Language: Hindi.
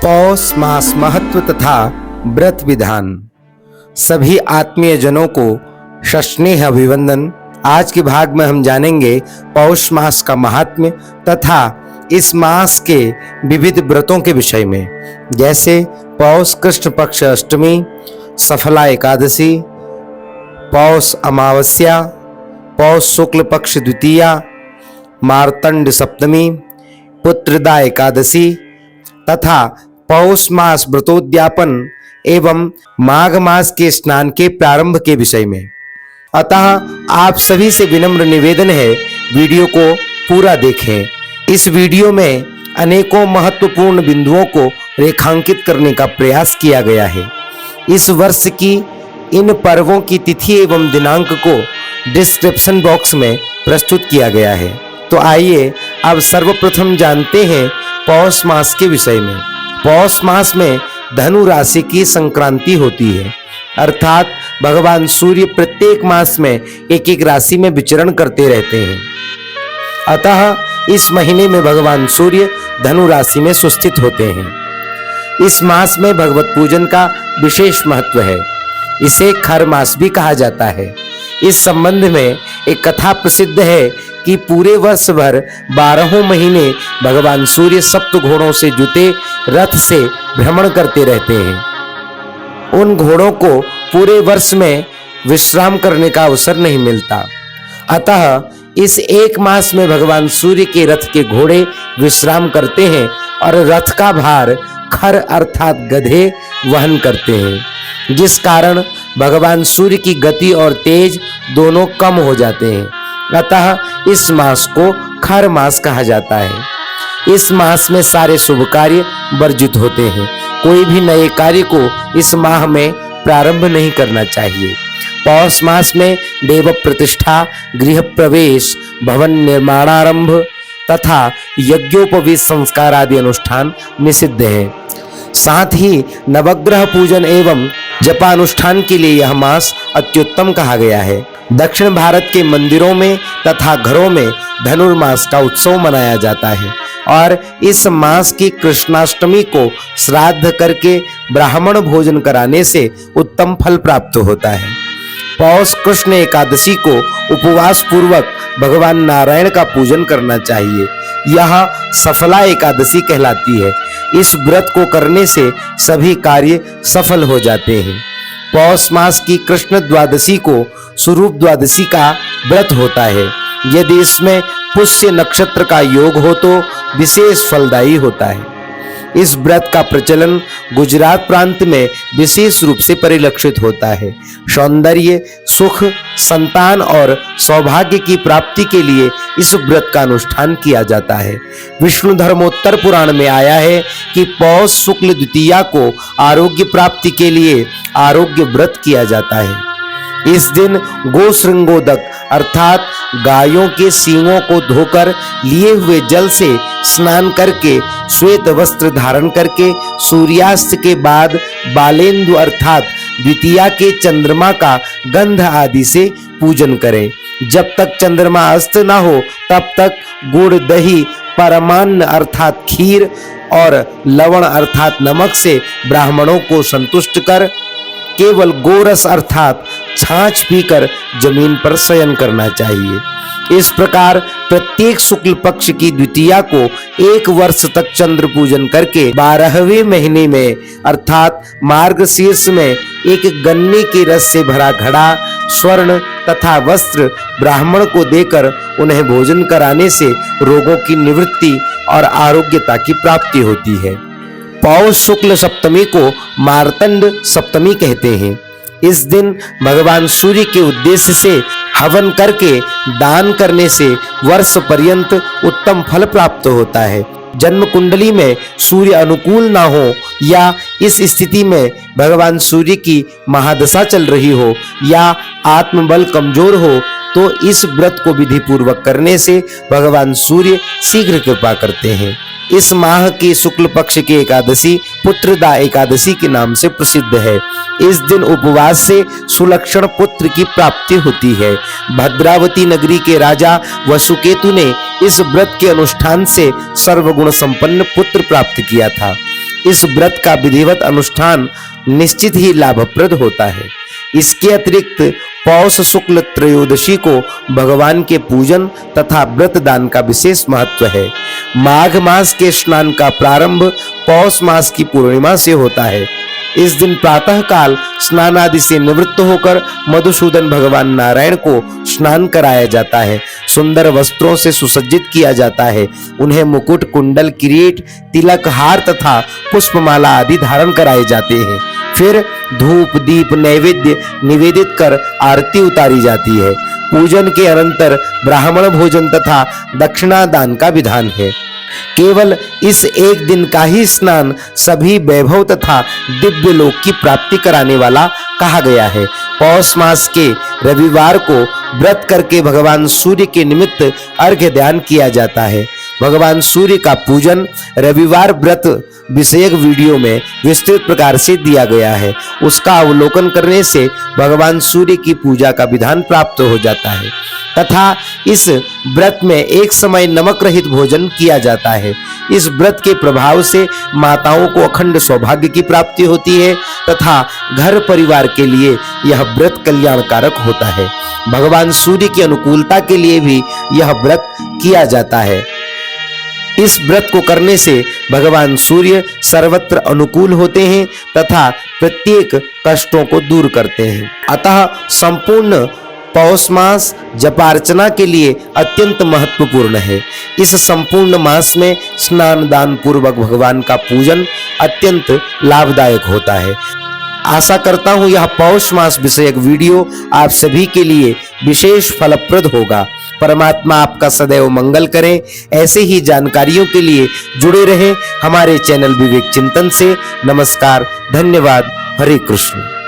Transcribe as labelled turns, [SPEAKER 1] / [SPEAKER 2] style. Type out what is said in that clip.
[SPEAKER 1] पौष मास महत्व तथा व्रत विधान। सभी आत्मीय जनों को सस्नेह अभिवंदन। आज के भाग में हम जानेंगे पौष मास का महात्म्य तथा इस मास के विविध व्रतों के विषय में, जैसे पौष कृष्ण पक्ष अष्टमी, सफला एकादशी, पौष अमावस्या, पौष शुक्ल पक्ष द्वितीया, मार्तंड सप्तमी, पुत्रदा एकादशी तथा पौष मास व्रतोद्यापन एवं माघ मास के स्नान के प्रारंभ के विषय में। अतः आप सभी से विनम्र निवेदन है, वीडियो को पूरा देखें। इस वीडियो में अनेकों महत्वपूर्ण बिंदुओं को रेखांकित करने का प्रयास किया गया है। इस वर्ष की इन पर्वों की तिथि एवं दिनांक को डिस्क्रिप्शन बॉक्स में प्रस्तुत किया गया है। तो आइए अब सर्वप्रथम जानते हैं पौष मास के विषय में। पौष मास में धनु राशि की संक्रांति होती है, अर्थात भगवान सूर्य प्रत्येक मास में एक एक राशि में विचरण करते रहते हैं। अतः इस महीने में भगवान सूर्य धनु राशि में सुस्थित होते हैं। इस मास में भगवत पूजन का विशेष महत्व है। इसे खर मास भी कहा जाता है। इस संबंध में एक कथा प्रसिद्ध है कि पूरे वर्ष भर 12 महीने भगवान सूर्य सप्त घोड़ों से जुते रथ से भ्रमण करते रहते हैं। उन घोड़ों को पूरे वर्ष में विश्राम करने का अवसर नहीं मिलता। अतः इस एक मास में भगवान सूर्य के रथ के घोड़े विश्राम करते हैं और रथ का भार खर अर्थात गधे वहन करते हैं, जिस कारण भगवान सूर्य की गति और तेज दोनों कम हो जाते हैं। अतः इस मास को खर मास कहा जाता है। इस मास में सारे शुभ कार्य वर्जित होते हैं। कोई भी नए कार्य को इस माह में प्रारंभ नहीं करना चाहिए। पौष मास में देव प्रतिष्ठा, गृह प्रवेश, भवन निर्माणारंभ तथा यज्ञोपवीत संस्कार आदि अनुष्ठान निषिद्ध है। साथ ही नवग्रह पूजन एवं जपानुष्ठान के लिए यह मास अत्युत्तम कहा गया है। दक्षिण भारत के मंदिरों में तथा घरों में धनुर्मास का उत्सव मनाया जाता है और इस मास की कृष्णाष्टमी को श्राद्ध करके ब्राह्मण भोजन कराने से उत्तम फल प्राप्त होता है। पौष कृष्ण एकादशी को उपवास पूर्वक भगवान नारायण का पूजन करना चाहिए। यह सफला एकादशी कहलाती है। इस व्रत को करने से सभी कार्य सफल हो जाते हैं। पौष मास की कृष्ण द्वादशी को स्वरूप द्वादशी का व्रत होता है। यदि इसमें पुष्य नक्षत्र का योग हो तो विशेष फलदायी होता है। इस व्रत का प्रचलन गुजरात प्रांत में विशेष रूप से परिलक्षित होता है। सौंदर्य, सुख, संतान और सौभाग्य की प्राप्ति के लिए इस व्रत का अनुष्ठान किया जाता है। विष्णु धर्मोत्तर पुराण में आया है कि पौष शुक्ल द्वितीया को आरोग्य प्राप्ति के लिए आरोग्य व्रत किया जाता है। इस दिन गोश्रृंगोदक अर्थात गायों के सींगों को धोकर लिए हुए जल से स्नान करके श्वेत वस्त्र धारण करके सूर्यास्त के बाद बालेंदु अर्थात द्वितीया के चंद्रमा का गंध आदि से पूजन करें। जब तक चंद्रमा अस्त न हो तब तक गुड़, दही, परमान्न अर्थात खीर और लवण अर्थात नमक से ब्राह्मणों को संतुष्ट कर केवल गोरस अर्थात छाछ पीकर जमीन पर शयन करना चाहिए। इस प्रकार प्रत्येक शुक्ल पक्ष की द्वितीया को 1 वर्ष तक चंद्र पूजन करके 12वें महीने में अर्थात मार्गशीर्ष में एक गन्ने के रस से भरा घड़ा, स्वर्ण तथा वस्त्र ब्राह्मण को देकर उन्हें भोजन कराने से रोगों की निवृत्ति और आरोग्यता की प्राप्ति होती है। पौष शुक्ल सप्तमी को मार्तंड सप्तमी कहते हैं। इस दिन भगवान सूर्य के उद्देश्य से हवन करके दान करने से वर्ष पर्यंत उत्तम फल प्राप्त होता है। जन्म कुंडली में सूर्य अनुकूल ना हो या इस स्थिति में भगवान सूर्य की महादशा चल रही हो या आत्मबल कमजोर हो तो इस व्रत को विधि पूर्वक करने से भगवान सूर्य शीघ्र कृपा करते हैं। इस माह की शुक्ल पक्ष की एकादशी पुत्रदा एकादशी के नाम से प्रसिद्ध है। इस दिन उपवास से सुलक्षण पुत्र की प्राप्ति होती है। भद्रावती नगरी के राजा वसुकेतु ने इस व्रत के अनुष्ठान से सर्वगुण संपन्न पुत्र प्राप्त किया था। इस व्रत का विधिवत अनुष्ठान निश्चित ही लाभप्रद होता है। इसके अतिरिक्त पौष शुक्ल त्रयोदशी को भगवान के पूजन तथा व्रत दान का विशेष महत्व है। माघ मास के स्नान का प्रारंभ पौष मास की पूर्णिमा से होता है। इस दिन प्रातः काल स्नान आदि से निवृत्त होकर मधुसूदन भगवान नारायण को स्नान कराया जाता है। सुंदर वस्त्रों से सुसज्जित किया जाता है। उन्हें मुकुट, कुंडल, किरीट, तिलक, हार तथा पुष्पमाला आदि धारण कराए जाते हैं। फिर धूप दीप नैवेद्य निवेदित कर आरती उतारी जाती है। पूजन के अनंतर ब्राह्मण भोजन तथा दक्षिणा दान का विधान है। केवल इस एक दिन का ही स्नान सभी वैभव तथा दिव्य लोक की प्राप्ति कराने वाला कहा गया है। पौष मास के रविवार को व्रत करके भगवान सूर्य के निमित्त अर्घ्य दान किया जाता है। भगवान सूर्य का पूजन रविवार व्रत विषयक वीडियो में विस्तृत प्रकार से दिया गया है। उसका अवलोकन करने से भगवान सूर्य की पूजा का विधान प्राप्त हो जाता है तथा इस व्रत में एक समय नमक रहित भोजन किया जाता है। इस व्रत के प्रभाव से माताओं को अखंड सौभाग्य की प्राप्ति होती है तथा घर परिवार के लिए यह व्रत कल्याणकारक होता है। भगवान सूर्य की अनुकूलता के लिए भी यह व्रत किया जाता है। इस व्रत को करने से भगवान सूर्य सर्वत्र अनुकूल होते हैं तथा प्रत्येक कष्टों को दूर करते हैं। अतः संपूर्ण पौष मास जपार्चना के लिए अत्यंत महत्वपूर्ण है। इस संपूर्ण मास में स्नान दान पूर्वक भगवान का पूजन अत्यंत लाभदायक होता है। आशा करता हूं यह पौष मास विषयक वीडियो आप सभी के लिए विशेष फलप्रद होगा। परमात्मा आपका सदैव मंगल करें। ऐसे ही जानकारियों के लिए जुड़े रहें हमारे चैनल विवेक चिंतन से। नमस्कार, धन्यवाद, हरे कृष्ण।